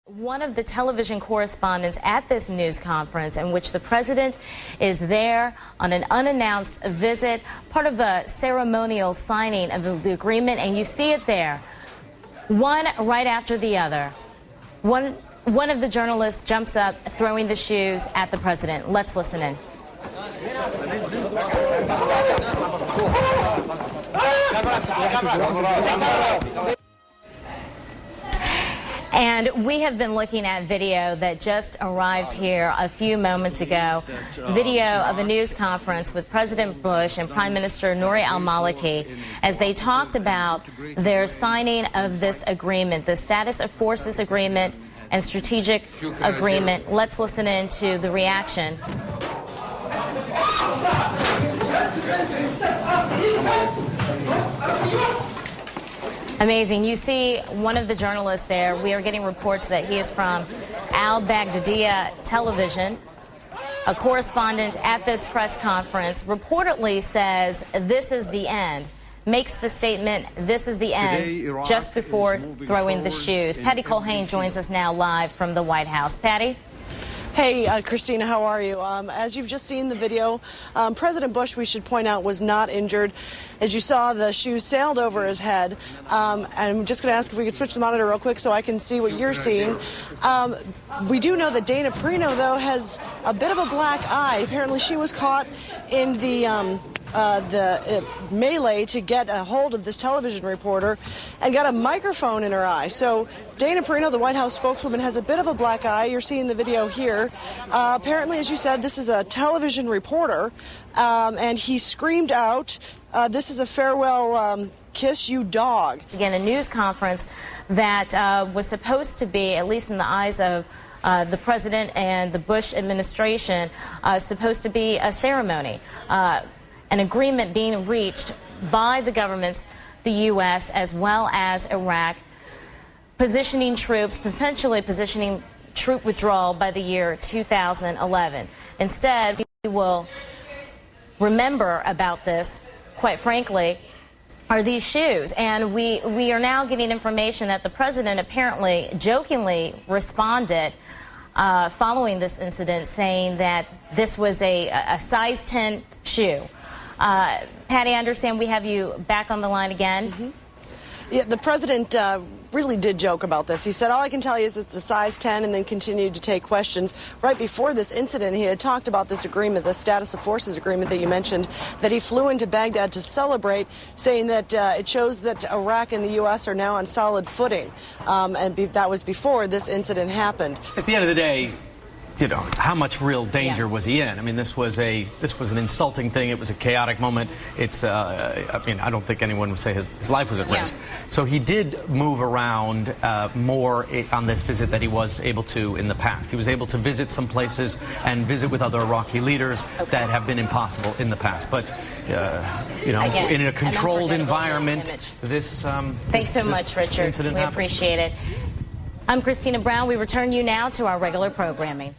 One of the television correspondents at this news conference in which the president is there on an unannounced visit, part of a ceremonial signing of the agreement, and you see it there, one right after the other. One of the journalists jumps up, throwing the shoes at the president. Let's listen in. And we have been looking at video that just arrived here a few moments ago, video of a news conference with President Bush and Prime Minister Nouri al-Maliki as they talked about their signing of this agreement, the Status of Forces Agreement and Strategic Agreement. Let's listen in to the reaction. Amazing. You see one of the journalists there. We are getting reports that he is from al-Baghdadiya television. A correspondent at this press conference reportedly says this is the end, makes the statement, this is the end, just before throwing the shoes. Patty Culhane joins us now live from the White House. Patty? Hey, Christina, how are you? As you've just seen the video, President Bush, we should point out, was not injured. As you saw, the shoes sailed over his head. And I'm just going to ask if we could switch the monitor real quick so I can see what you're seeing. We do know that Dana Perino, though, has a bit of a black eye. Apparently, she was caught in the melee to get a hold of this television reporter and got a microphone in her eye. So Dana Perino, the White House spokeswoman, has a bit of a black eye. You're seeing the video here. Apparently, as you said, this is a television reporter, and he screamed out, "This is a farewell kiss, you dog." Again, a news conference that was supposed to be, at least in the eyes of the president and the Bush administration, supposed to be a ceremony. An agreement being reached by the governments, the U.S. as well as Iraq, positioning troops, potentially positioning troop withdrawal by the year 2011. Instead, we will remember about this, quite frankly, are these shoes. And we are now getting information that the president apparently jokingly responded following this incident, saying that this was a size 10 shoe. Patty, I understand we have you back on the line again. Mm-hmm. Yeah, the president really did joke about this. He said, all I can tell you is it's a size 10, and then continued to take questions. Right before this incident, he had talked about this agreement, the Status of Forces Agreement that you mentioned, that he flew into Baghdad to celebrate, saying that it shows that Iraq and the U.S. are now on solid footing. And that was before this incident happened. At the end of the day, you know, how much real danger was he in? I mean, this was an insulting thing. It was a chaotic moment. It's I mean, I don't think anyone would say his life was at risk. So he did move around more on this visit than he was able to in the past. He was able to visit some places and visit with other Iraqi leaders that have been impossible in the past. But you know, again, in a controlled environment, this thanks so much, Richard. We appreciate it. I'm Christina Brown. We return you now to our regular programming.